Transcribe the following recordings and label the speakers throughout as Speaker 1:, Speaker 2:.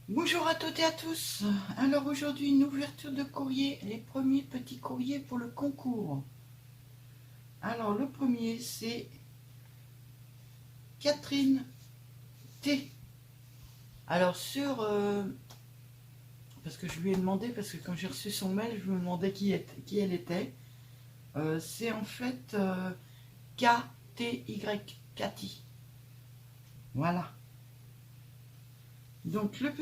Speaker 1: Bonjour à toutes et à tous. Alors aujourd'hui une ouverture de courrier, les premiers petits courriers pour le concours. Alors le premier c'est Catherine T. Alors parce que je lui ai demandé, parce que quand j'ai reçu son mail, je me demandais qui elle était. C'est en fait K-T-Y, Cathy. Voilà. Donc la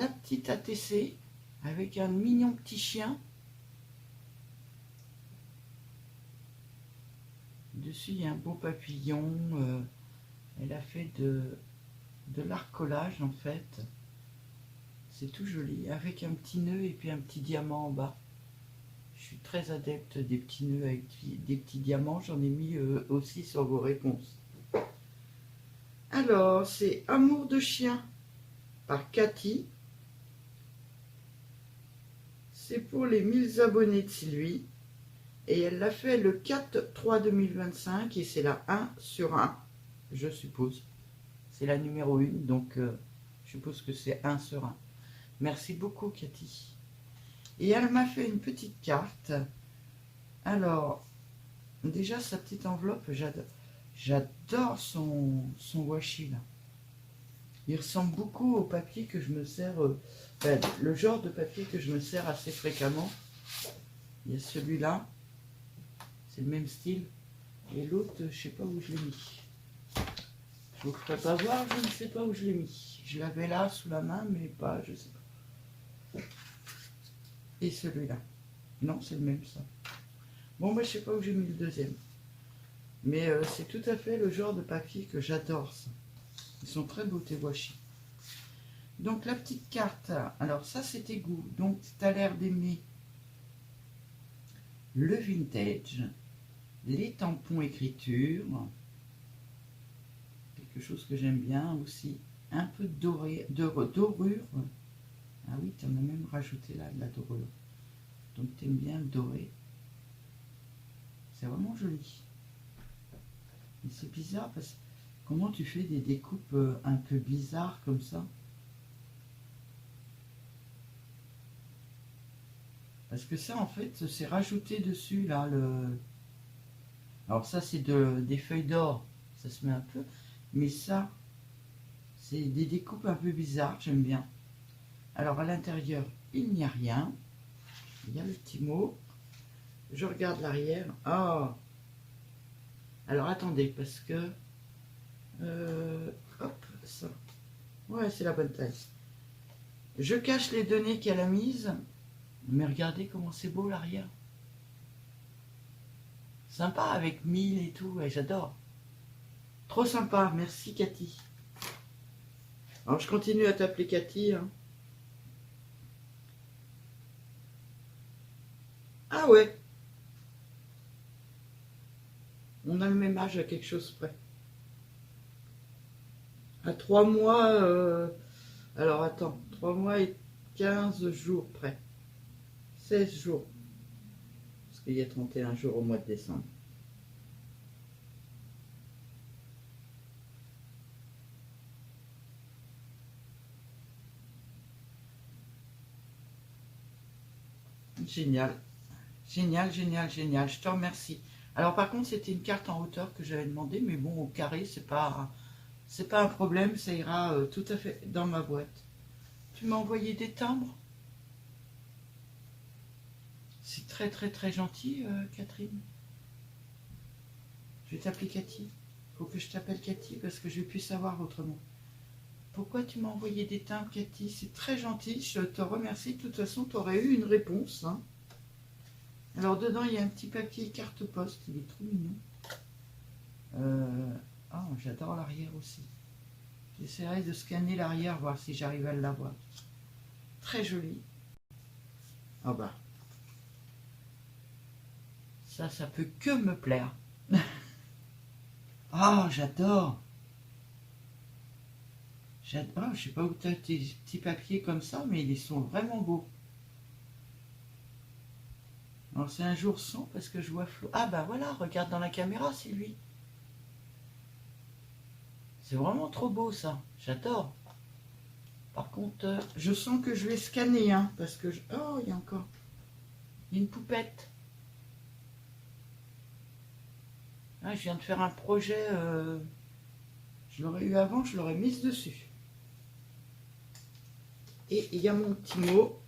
Speaker 1: petite ATC avec un mignon petit chien. Dessus il y a un beau papillon. Elle a fait de l'arcolage en fait. C'est tout joli, avec un petit nœud et puis un petit diamant en bas. Je suis très adepte des petits nœuds avec des petits diamants. J'en ai mis aussi sur vos réponses. Alors, c'est Amour de chien par Cathy. C'est pour les 1000 abonnés de Sylvie. Et elle l'a fait le 4/3/2025 et c'est la 1 sur 1, je suppose. C'est la numéro 1, donc je suppose que c'est 1 sur 1. Merci beaucoup, Cathy. Et elle m'a fait une petite carte. Alors, déjà, sa petite enveloppe, j'adore son washi, là. Il ressemble beaucoup au papier que je me sers, le genre de papier que je me sers assez fréquemment. Il y a celui-là, c'est le même style. Et l'autre, je ne sais pas où je l'ai mis. Je ne vous ferai pas voir, je ne sais pas où je l'ai mis. Je l'avais là, sous la main, mais pas, je sais pas. Et celui-là. Non, c'est le même, ça. Bon, moi, je ne sais pas où j'ai mis le deuxième. Mais c'est tout à fait le genre de papier que j'adore, ça. Ils sont très beaux, tes washi. Donc, la petite carte. Alors, ça, c'est tes goûts. Donc, tu as l'air d'aimer le vintage, les tampons écriture, quelque chose que j'aime bien aussi, un peu de dorure. Ah oui, tu en as même rajouté là, de la dorure. Donc, tu aimes bien le doré. C'est vraiment joli. Mais c'est bizarre parce que comment tu fais des découpes un peu bizarres comme ça? Parce que ça, en fait, c'est rajouté dessus, là, Alors ça, c'est des feuilles d'or, ça se met un peu. Mais ça, c'est des découpes un peu bizarres, j'aime bien. Alors, à l'intérieur, il n'y a rien. Il y a le petit mot. Je regarde l'arrière. Ah! Alors, attendez, parce que... hop, ça. Ouais, c'est la bonne taille. Je cache les données qu'elle a mises. Mais regardez comment c'est beau l'arrière. Sympa avec 1000 et tout, ouais, j'adore. Trop sympa, merci Cathy. Alors je continue à t'appeler Cathy. Hein. Ah ouais, on a le même âge à quelque chose près. À 3 mois, alors attends, 3 mois et 15 jours près. 16 jours. Parce qu'il y a 31 jours au mois de décembre. Génial. Génial, génial, génial. Je te remercie. Alors par contre, c'était une carte en hauteur que j'avais demandé, mais bon, au carré, c'est pas un problème, ça ira tout à fait dans ma boîte. Tu m'as envoyé des timbres? C'est très très très gentil, Catherine. Je vais t'appeler Cathy. Faut que je t'appelle Cathy parce que je vais plus savoir autrement. Pourquoi tu m'as envoyé des timbres, Cathy? C'est très gentil, je te remercie. De toute façon, tu aurais eu une réponse. Hein. Alors dedans, il y a un petit papier carte poste, il est trop mignon. Ah, j'adore l'arrière aussi. J'essaierai de scanner l'arrière, voir si j'arrive à l'avoir. Très joli. Ah bah, ça peut que me plaire. Ah, j'adore. J'adore, je sais pas où tu as tes petits papiers comme ça, mais ils sont vraiment beaux. Alors c'est un jour sans parce que je vois flou. Ah bah voilà, regarde dans la caméra, Sylvie. C'est vraiment trop beau ça, j'adore. Par contre, je sens que je vais scanner, hein, parce que... Oh, il y a encore... Il y a une poupette. Ah, je viens de faire un projet... Je l'aurais eu avant, je l'aurais mise dessus. Et il y a mon petit mot.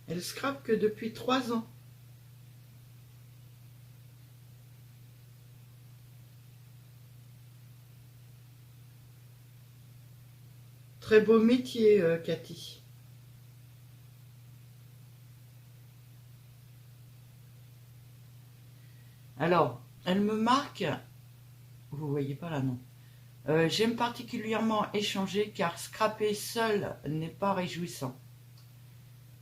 Speaker 1: Elle scrape que depuis 3 ans. Très beau métier, Cathy. Alors, elle me marque, vous voyez pas là, non. J'aime particulièrement échanger car scraper seul n'est pas réjouissant.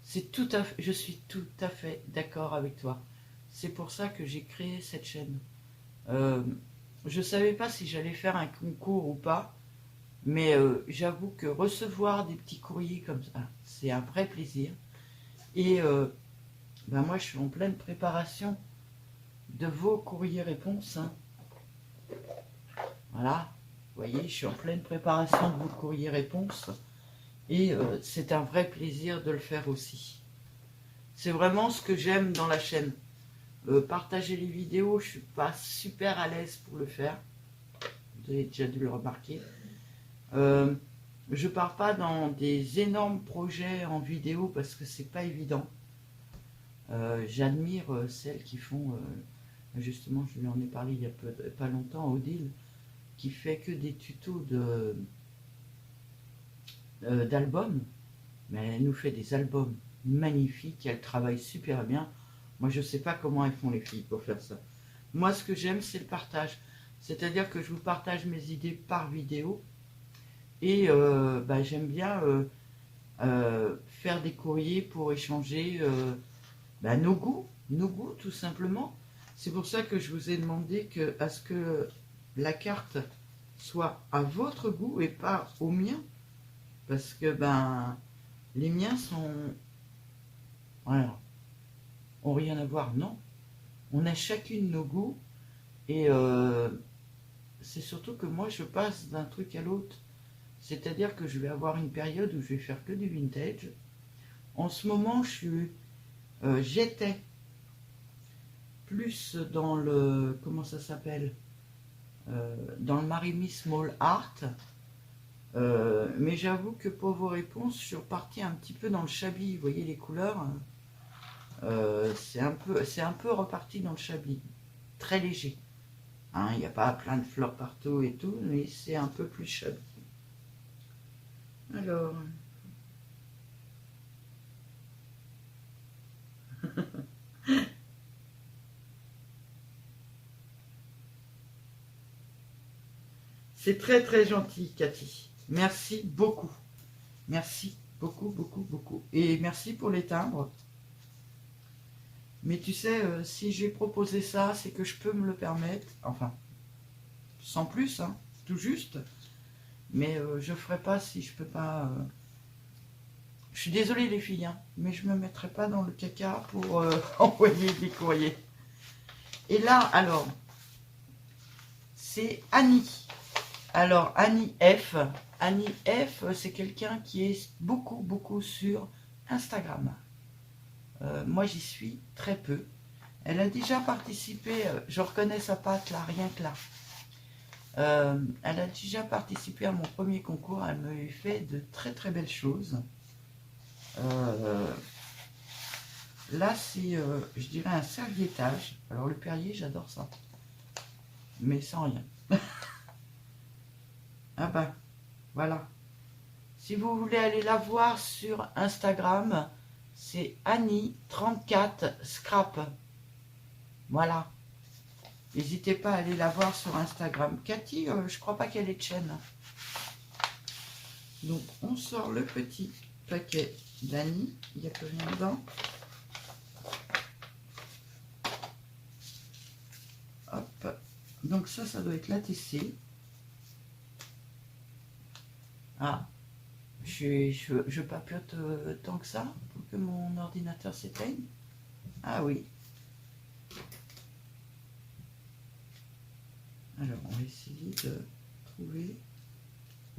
Speaker 1: Je suis tout à fait d'accord avec toi. C'est pour ça que j'ai créé cette chaîne. Je savais pas si j'allais faire un concours ou pas, mais j'avoue que recevoir des petits courriers comme ça, c'est un vrai plaisir. Et ben moi, je suis en pleine préparation de vos courriers-réponses. Hein. Voilà, vous voyez, je suis en pleine préparation de vos courriers-réponses. Et c'est un vrai plaisir de le faire aussi. C'est vraiment ce que j'aime dans la chaîne. Partager les vidéos, je suis pas super à l'aise pour le faire. Vous avez déjà dû le remarquer. Je pars pas dans des énormes projets en vidéo parce que c'est pas évident. J'admire celles qui font, justement, je lui en ai parlé il y a pas longtemps, Odile, qui fait que des tutos d'albums, mais elle nous fait des albums magnifiques, elle travaille super bien. Moi, je sais pas comment elles font les filles pour faire ça. Moi, ce que j'aime, c'est le partage. C'est-à-dire que je vous partage mes idées par vidéo. Et bah, j'aime bien faire des courriers pour échanger bah, nos goûts tout simplement. C'est pour ça que je vous ai demandé à ce que la carte soit à votre goût et pas au mien. Parce que ben les miens sont... Voilà, ont rien à voir, non. On a chacune nos goûts et c'est surtout que moi je passe d'un truc à l'autre. C'est-à-dire que je vais avoir une période où je vais faire que du vintage. En ce moment, j'étais plus dans le... Comment ça s'appelle dans le Marimi Small Art. Mais j'avoue que pour vos réponses, je suis reparti un petit peu dans le chablis. Vous voyez les couleurs c'est un peu reparti dans le chablis. Très léger. Hein, il n'y a pas plein de fleurs partout et tout, mais c'est un peu plus chablis. Alors... C'est très très gentil, Cathy. Merci beaucoup. Merci beaucoup, beaucoup, beaucoup. Et merci pour les timbres. Mais tu sais, si j'ai proposé ça, c'est que je peux me le permettre. Enfin, sans plus, hein, tout juste. Mais je ne ferai pas si je peux pas... Je suis désolée les filles, hein, mais je ne me mettrai pas dans le caca pour envoyer des courriers. Et là, alors, c'est Annie. Alors, Annie F. Annie F, c'est quelqu'un qui est beaucoup, beaucoup sur Instagram. Moi, j'y suis très peu. Elle a déjà participé, je reconnais sa patte là, rien que là. Elle a déjà participé à mon premier concours. Elle m'a fait de très, très belles choses. Là, c'est, je dirais, un serviettage. Alors, le Perrier, j'adore ça. Mais sans rien. Ah ben, voilà. Si vous voulez aller la voir sur Instagram, c'est Annie34 Scrap. Voilà. N'hésitez pas à aller la voir sur Instagram. Cathy, je crois pas qu'elle ait de chaîne. Donc, on sort le petit paquet d'Annie. Il n'y a plus rien dedans. Hop. Donc ça doit être l'ATC. Ah, Je papiote tant que ça pour que mon ordinateur s'éteigne. Ah oui. Alors, on va essayer de trouver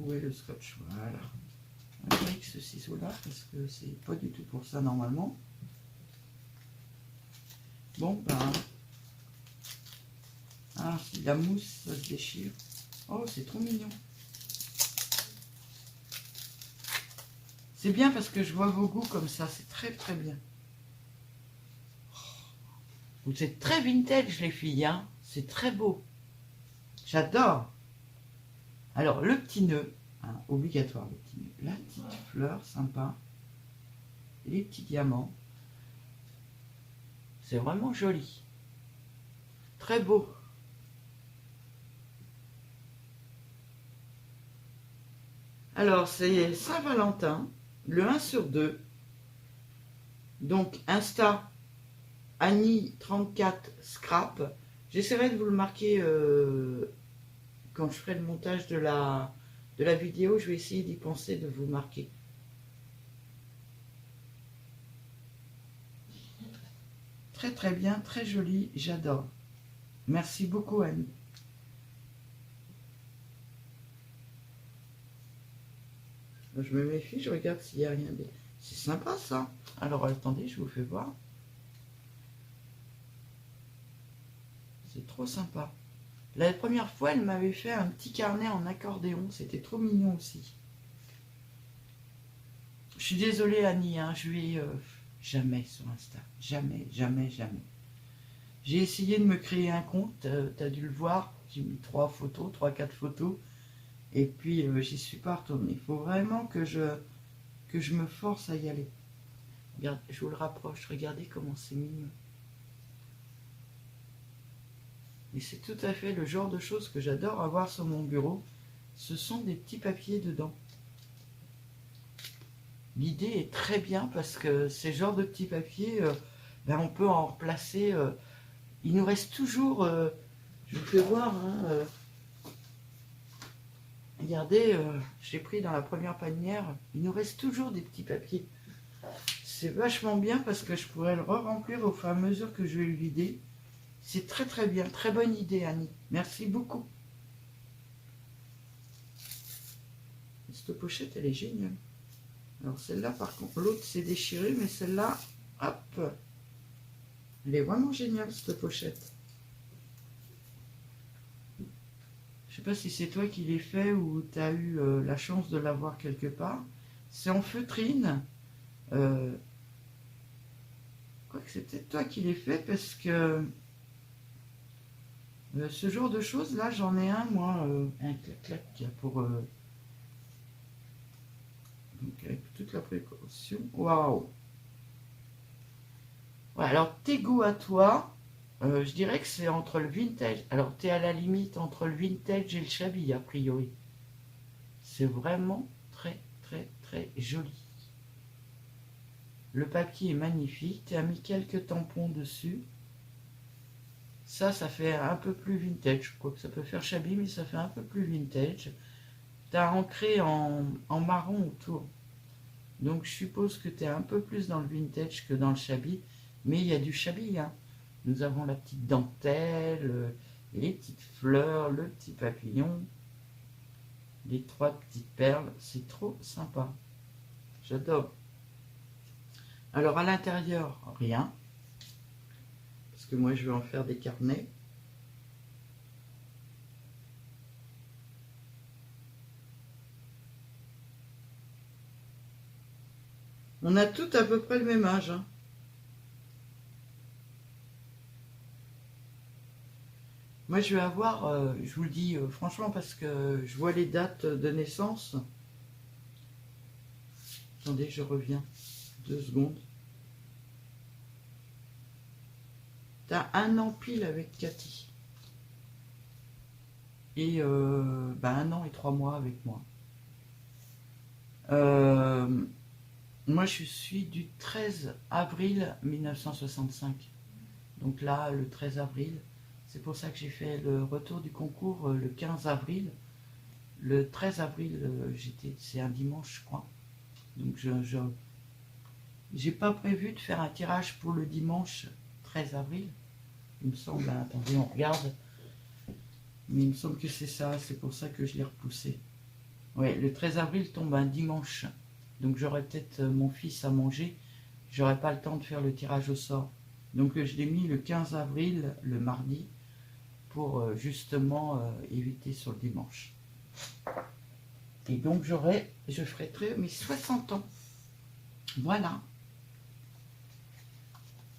Speaker 1: où est le scotch. Voilà. On va avec ce ciseau-là parce que c'est pas du tout pour ça normalement. Bon, ben. Ah, si la mousse ça se déchire. Oh, c'est trop mignon. C'est bien parce que je vois vos goûts comme ça. C'est très très bien. Vous êtes très vintage les filles, hein. C'est très beau. J'adore. Alors, le petit nœud, hein, obligatoire le petit nœud. La petite fleur, sympa. Les petits diamants. C'est vraiment joli. Très beau. Alors, c'est Saint-Valentin, le 1/2. Donc, Insta, Annie34 Scrap. J'essaierai de vous le marquer quand je ferai le montage de la vidéo. Je vais essayer d'y penser, de vous marquer. Très très bien, très joli, j'adore. Merci beaucoup Annie. Je me méfie, je regarde s'il n'y a rien. C'est sympa ça. Alors attendez, je vous fais voir. C'est trop sympa. La première fois, elle m'avait fait un petit carnet en accordéon. C'était trop mignon aussi. Je suis désolée Annie, hein, je vais jamais sur Insta. Jamais, jamais, jamais. J'ai essayé de me créer un compte, tu as dû le voir. J'ai mis 3 photos, 3-4 photos. Et puis, j'y suis pas retournée. Il faut vraiment que je me force à y aller. Regarde, je vous le rapproche. Regardez comment c'est mignon. Et c'est tout à fait le genre de choses que j'adore avoir sur mon bureau. Ce sont des petits papiers dedans. L'idée est très bien parce que ces genres de petits papiers, ben on peut en replacer. Il nous reste toujours, je vous fais voir, hein, regardez, je l'ai pris dans la première panière, il nous reste toujours des petits papiers. C'est vachement bien parce que je pourrais le re-remplir au fur et à mesure que je vais le vider. C'est très très bien, très bonne idée Annie, merci beaucoup. Cette pochette elle est géniale. Alors celle-là par contre, l'autre s'est déchirée, mais celle-là, hop, elle est vraiment géniale cette pochette. Je sais pas si c'est toi qui l'ai fait ou tu as eu la chance de l'avoir quelque part. C'est en feutrine. Je crois que c'est peut-être toi qui l'ai fait parce que ce genre de choses là, j'en ai un moi, un clac-clac pour donc avec toute la précaution. Waouh! Ouais, alors tes goûts à toi, je dirais que c'est entre le vintage. Alors tu es à la limite entre le vintage et le shabby a priori. C'est vraiment très très très joli. Le papier est magnifique. Tu as mis quelques tampons dessus. Ça fait un peu plus vintage. Je crois que ça peut faire shabby, mais ça fait un peu plus vintage. Tu as ancré en marron autour. Donc je suppose que tu es un peu plus dans le vintage que dans le shabby. Mais il y a du shabby. Hein. Nous avons la petite dentelle, les petites fleurs, le petit papillon, les 3 petites perles. C'est trop sympa. J'adore. Alors à l'intérieur, rien. Parce que moi je vais en faire des carnets. On a tout à peu près le même âge. Hein. Moi je vais avoir, je vous le dis franchement parce que je vois les dates de naissance. Attendez, je reviens. 2 secondes. T'as 1 an pile avec Cathy. Et 1 an et 3 mois avec moi. Moi je suis du 13 avril 1965. Donc là, le 13 avril. C'est pour ça que j'ai fait le retour du concours le 15 avril. Le 13 avril, c'est un dimanche, je crois. Donc j'ai pas prévu de faire un tirage pour le dimanche 13 avril. Il me semble, hein, attendez, on regarde. Mais il me semble que c'est ça, c'est pour ça que je l'ai repoussé. Ouais, le 13 avril tombe un dimanche. Donc j'aurai peut-être mon fils à manger. J'aurai pas le temps de faire le tirage au sort. Donc je l'ai mis le 15 avril, le mardi, pour justement éviter sur le dimanche. Et donc je fêterai mes 60 ans. Voilà.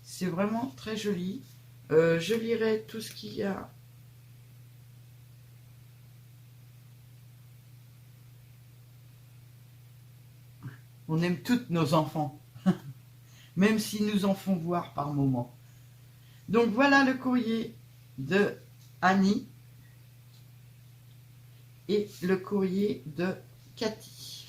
Speaker 1: C'est vraiment très joli. Je lirai tout ce qu'il y a. On aime toutes nos enfants, même s'ils nous en font voir par moments. Donc voilà le courrier de Annie et le courrier de Cathy.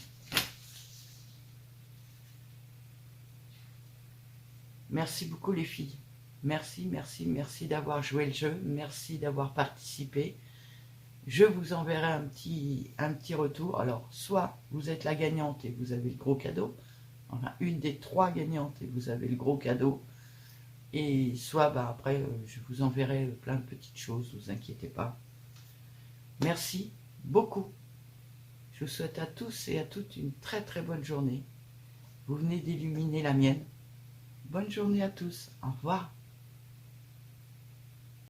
Speaker 1: Merci beaucoup les filles. Merci, merci, merci d'avoir joué le jeu. Merci d'avoir participé. Je vous enverrai un petit retour. Alors, soit vous êtes la gagnante et vous avez le gros cadeau. Voilà, une des 3 gagnantes et vous avez le gros cadeau. Et soit après, je vous enverrai plein de petites choses, ne vous inquiétez pas. Merci beaucoup. Je vous souhaite à tous et à toutes une très très bonne journée. Vous venez d'illuminer la mienne. Bonne journée à tous. Au revoir.